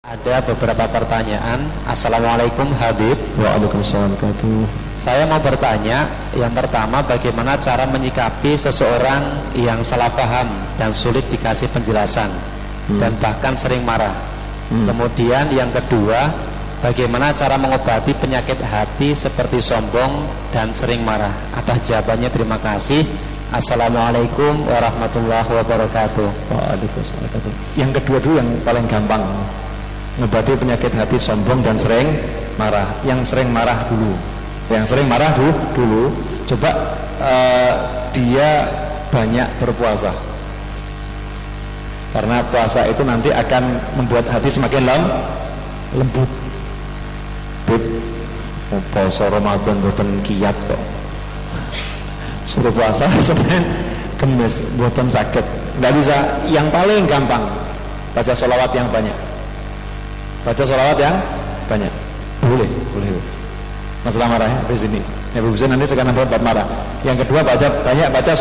Ada beberapa pertanyaan. Assalamualaikum Habib. Waalaikumsalam warahmatullahi. Saya mau bertanya, yang pertama, bagaimana cara menyikapi seseorang yang salah paham dan sulit dikasih penjelasan dan bahkan sering marah. Kemudian yang kedua, bagaimana cara mengobati penyakit hati seperti sombong dan sering marah. Atas jawabannya terima kasih. Assalamualaikum warahmatullahi wabarakatuh. Waalaikumsalam warahmatullahi. Yang kedua dulu yang paling gampang, mengobati penyakit hati sombong dan sering marah. Yang sering marah dulu. Yang sering marah dulu. Coba dia banyak berpuasa. Karena puasa itu nanti akan membuat hati semakin lembut. Bib, puasa Ramadan boten kiat kok. Suruh puasa Senin Kemis boten sakit. Nggak bisa. Yang paling gampang, baca sholawat yang banyak. Baca sholawat yang banyak. Boleh. Masalah marah ya di sini. Ya bisa nanti sekarang buat marah. Yang kedua baca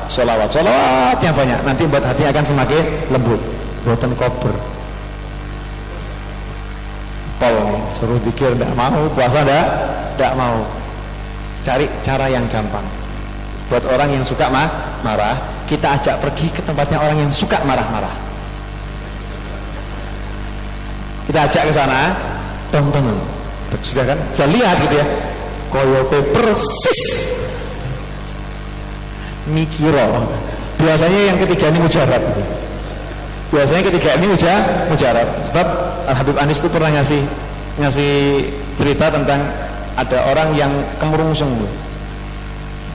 sholawat yang banyak. Nanti buat hati akan semakin lembut. Boten kober. Pol suruh pikir tidak mau, puasa tidak mau. Cari cara yang gampang. Buat orang yang suka marah, kita ajak pergi ke tempatnya orang yang suka marah-marah. Kita ajak ke sana, tonton. Sudah kan? Saya lihat gitu ya. Koyoke persis mikiro. Biasanya yang ketiga ini mujarab. Mujarab. Sebab Habib Anis itu pernah ngasih cerita tentang ada orang yang kemurungsung.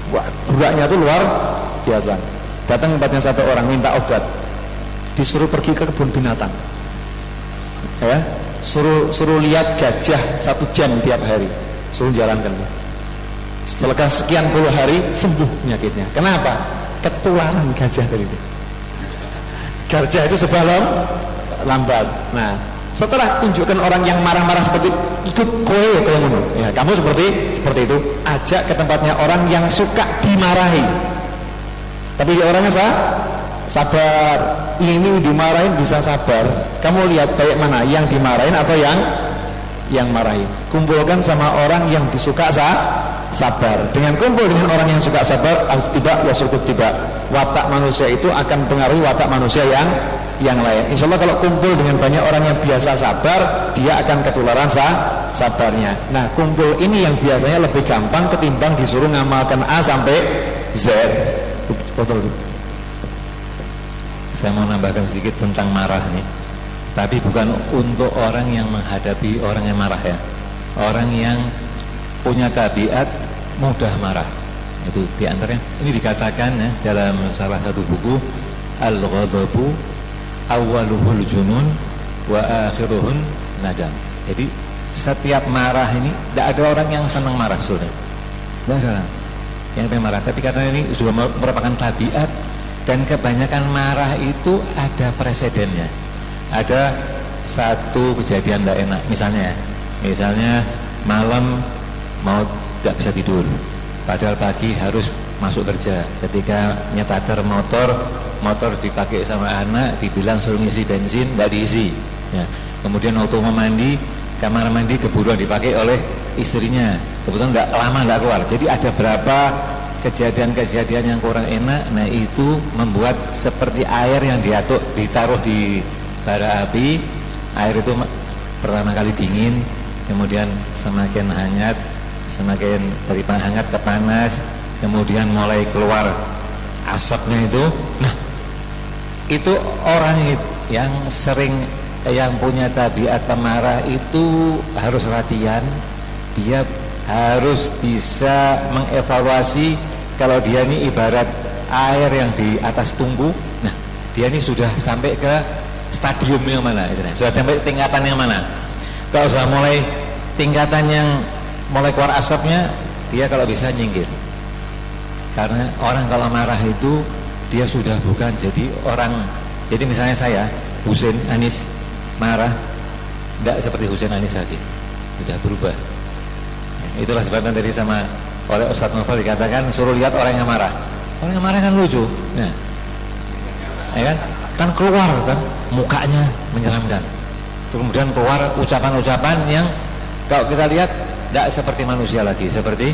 Wah, buraknya itu luar biasa. Datang tempatnya satu orang minta obat. Disuruh pergi ke kebun binatang. Ya, suruh lihat gajah 1 jam tiap hari, suruh jalankan. Setelah sekian puluh hari sembuh penyakitnya. Kenapa? Ketularan gajah dari itu. Gajah itu sebelum lambat. Nah, setelah tunjukkan orang yang marah-marah seperti ikut kowe ngono. Ya, kamu seperti itu. Ajak ke tempatnya orang yang suka dimarahi. Tapi orangnya sabar. Ini dimarahin bisa sabar. Kamu lihat baik mana yang dimarahin atau yang marahin. Kumpulkan sama orang yang disuka sabar. Dengan kumpul dengan orang yang suka sabar, tiba ya surkut tiba. Watak manusia itu akan pengaruhi watak manusia yang lain. Insya Allah kalau kumpul dengan banyak orang yang biasa sabar, dia akan ketularan sabarnya. Nah, kumpul ini yang biasanya lebih gampang ketimbang disuruh ngamalkan A sampai Z. Betul. Saya mau nambahkan sedikit tentang marah nih. Tapi bukan untuk orang yang menghadapi orang yang marah ya. Orang yang punya tabiat mudah marah. Itu diantaranya. Ini dikatakan ya dalam salah satu buku, Al-Ghadabu awwaluhul junun wa akhiruhun nadam. Jadi setiap marah ini tidak ada orang yang senang marah sebenarnya. Tidak ada orang yang pengen marah. Tapi karena ini sudah merupakan tabiat. Dan kebanyakan marah itu ada presidennya. Ada satu kejadian tidak enak. Misalnya malam mau tidak bisa tidur, padahal pagi harus masuk kerja. Ketika nyetater motor dipakai sama anak, dibilang suruh ngisi bensin, tidak diisi. Ya. Kemudian waktu mau mandi, kamar mandi keburuan dipakai oleh istrinya. Kebetulan lama tidak keluar. Jadi ada berapa kejadian-kejadian yang kurang enak. Nah, itu membuat seperti air yang ditaruh di bara api. Air itu pertama kali dingin, kemudian semakin hangat, semakin dari hangat ke panas, kemudian mulai keluar asapnya itu. Nah, itu orang yang punya tabiat pemarah itu harus latihan. Dia harus bisa mengevaluasi kalau dia ini ibarat air yang di atas tungku. Nah, dia ini sudah sampai ke stadium yang mana? Sudah sampai tingkatan yang mana? Kalau sudah mulai tingkatan yang mulai keluar asapnya, dia kalau bisa nyinggir. Karena orang kalau marah itu dia sudah bukan jadi orang. Jadi misalnya saya, Husain Anis marah, tidak seperti Husain Anis lagi, sudah berubah. Itulah sebabnya tadi oleh Ustadz Novel dikatakan suruh lihat orang yang marah. Orang yang marah kan lucu. Nah, ya kan keluar kan mukanya menyeramkan. kemudian keluar ucapan-ucapan yang kalau kita lihat tidak seperti manusia lagi, seperti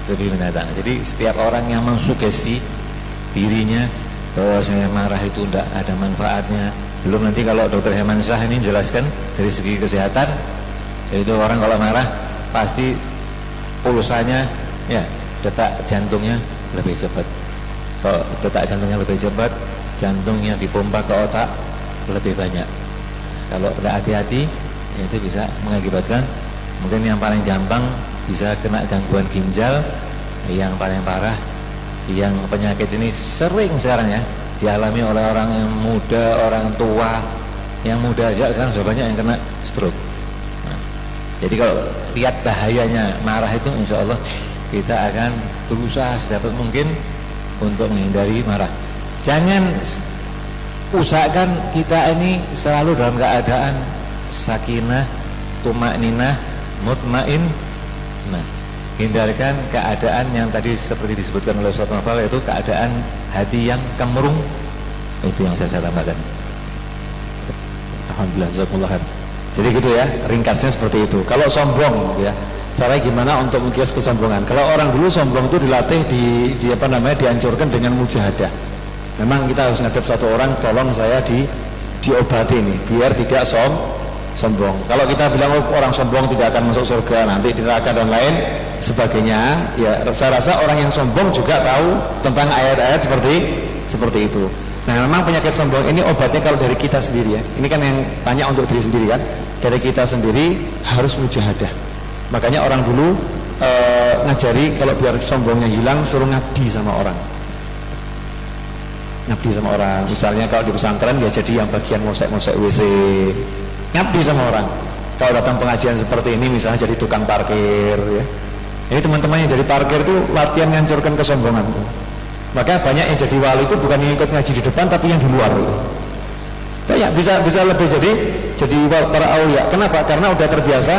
binatang. Jadi setiap orang yang mensugesti dirinya bahwa saya marah itu tidak ada manfaatnya. Belum nanti kalau Dr. Hermansyah ini jelaskan dari segi kesehatan, itu orang kalau marah pasti pulsanya, ya, detak jantungnya lebih cepat. Kalau detak jantungnya lebih cepat, jantungnya dipompa ke otak lebih banyak. Kalau tidak hati-hati, itu bisa mengakibatkan, mungkin yang paling gampang bisa kena gangguan ginjal, yang paling parah, yang penyakit ini sering sekarang ya dialami oleh orang yang muda, orang tua. Yang muda aja sekarang sudah banyak yang kena stroke. Nah, jadi kalau lihat bahayanya marah itu, insya Allah kita akan berusaha sedapat mungkin untuk menghindari marah. Jangan, usahakan kita ini selalu dalam keadaan sakinah, tumakninah, mutmain. Nah, hindarkan keadaan yang tadi seperti disebutkan oleh Ustaz Novel, yaitu keadaan hati yang kemurung. Itu yang saya tambahkan. Alhamdulillah, jazakumullah khair. Jadi gitu ya, ringkasnya seperti itu. Kalau sombong ya, cara gimana untuk mengkias kesombongan? Kalau orang dulu sombong itu dilatih di apa namanya, dihancurkan dengan mujahadah. Memang kita harus ngadep satu orang, tolong saya diobati nih biar tidak sombong. Kalau kita bilang orang sombong tidak akan masuk surga, nanti di neraka dan lain sebagainya, ya saya rasa orang yang sombong juga tahu tentang ayat-ayat seperti itu. Nah, memang penyakit sombong ini obatnya kalau dari kita sendiri ya. Ini kan yang tanya untuk diri sendiri kan. Dari kita sendiri harus mujahadah. Makanya orang dulu ngajari kalau biar sombongnya hilang, suruh ngabdi sama orang. Ngabdi sama orang. Misalnya kalau di pesantren ya jadi yang bagian mosek-mosek WC. Ngabdi sama orang. Kalau datang pengajian seperti ini misalnya jadi tukang parkir ya. Ini teman-teman yang jadi parkir itu latihan ngancurkan kesombongan. Maka banyak yang jadi wali itu bukan yang ikut ngaji di depan, tapi yang di luar. Banyak bisa lebih jadi para aulia. Kenapa? Karena udah terbiasa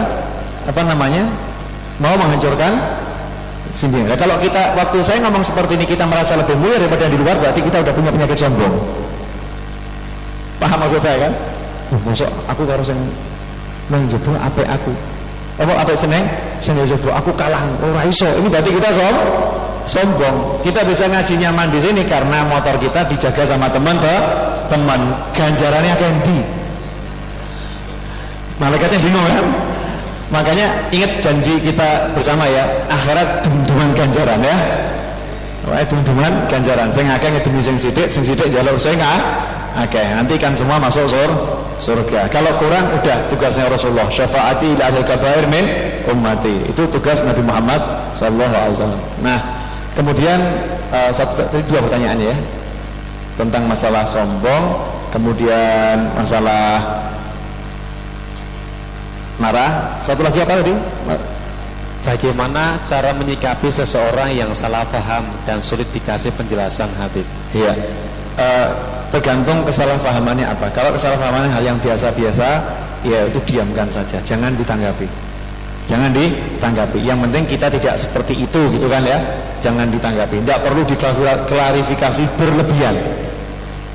mau menghancurkan sendiri. Nah, kalau kita waktu saya ngomong seperti ini kita merasa lebih mulia daripada yang di luar, berarti kita udah punya penyakit sombong. Paham maksud saya kan? Masuk aku harus yang menjobo apa aku. Apa seneng jobo aku kalah ora iso. Ini berarti kita sombong. Kita bisa ngaji nyaman di sini karena motor kita dijaga sama teman. Ganjarannya akan malaikatnya bingung kan. Makanya ingat janji kita bersama ya, akhirat dum-duman ganjaran ya. Dum-duman ganjaran. Sing akeh ngedemi sing sithik jalur sing akeh. Nanti kan semua masuk surga. Kalau kurang udah tugasnya Rasulullah, syafaati ila ahli kabair min ummati. Itu tugas Nabi Muhammad sallallahu alaihi wasallam. Nah, kemudian dua pertanyaan ya. Tentang masalah sombong, kemudian masalah marah. Satu lagi apa tadi? Bagaimana cara menyikapi seseorang yang salah paham dan sulit dikasih penjelasan, Habib? Iya. Tergantung kesalahpahamannya apa. Kalau kesalahpahamannya hal yang biasa-biasa, ya itu diamkan saja, jangan ditanggapi. Yang penting kita tidak seperti itu gitu kan ya. Jangan ditanggapi. Tidak perlu diklarifikasi berlebihan.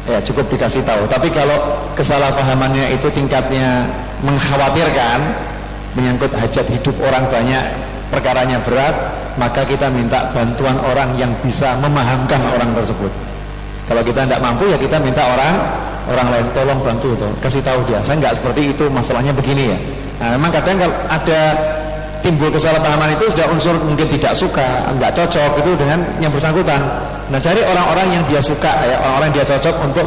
Ya cukup dikasih tahu. Tapi kalau kesalahpahamannya itu tingkatnya mengkhawatirkan, menyangkut hajat hidup orang banyak, perkaranya berat, maka kita minta bantuan orang yang bisa memahamkan orang tersebut. Kalau kita tidak mampu ya kita minta orang lain tolong bantu tuh, kasih tahu dia. Saya nggak seperti itu, masalahnya begini ya. Nah, memang kadang kalau ada timbul kesalahpahaman itu sudah unsur mungkin tidak suka, nggak cocok itu dengan yang bersangkutan. Nah, cari orang-orang yang dia suka ya, orang-orang yang dia cocok untuk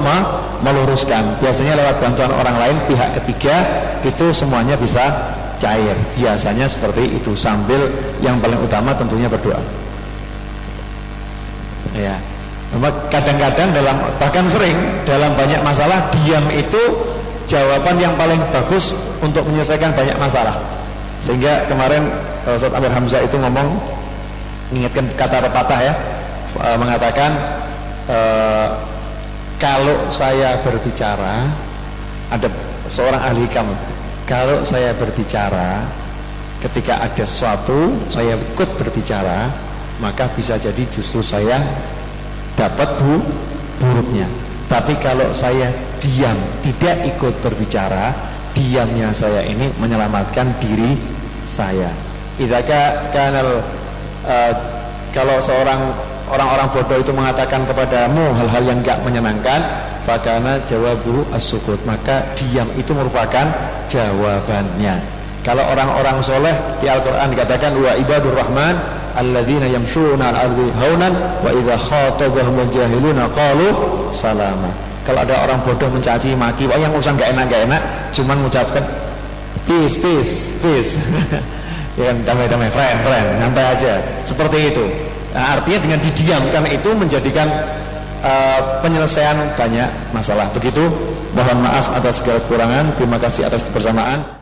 meluruskan. Biasanya lewat bantuan orang lain, pihak ketiga, itu semuanya bisa cair. Biasanya seperti itu, sambil yang paling utama tentunya berdoa. Ya. Kadang-kadang bahkan sering dalam banyak masalah, diam itu jawaban yang paling bagus untuk menyelesaikan banyak masalah. Sehingga kemarin Ustaz Amir Hamzah itu ngomong, mengingatkan kata pepatah ya, mengatakan kalau saya berbicara, ada seorang ahli hikam, kalau saya berbicara ketika ada sesuatu saya ikut berbicara, maka bisa jadi justru saya dapat buruknya. Tapi kalau saya diam, tidak ikut berbicara, diamnya saya ini menyelamatkan diri saya. Kalau orang-orang bodoh itu mengatakan kepadamu hal-hal yang enggak menyenangkan, fakana jawabuhu as-sukut, maka diam itu merupakan jawabannya. Kalau orang-orang soleh di Al-Quran dikatakan wa ibadur rahman alladzina yamshuna al-ardi haunan wa idza khatabahumul jahiluna qalu salama. Kalau ada orang bodoh mencaci maki, yang urusan enggak enak, cuman mengucapkan peace ya, damai-damai, friend, nyantai aja, seperti itu. Nah, artinya dengan didiamkan itu menjadikan penyelesaian banyak masalah. Begitu, mohon maaf atas segala kekurangan, terima kasih atas kebersamaan.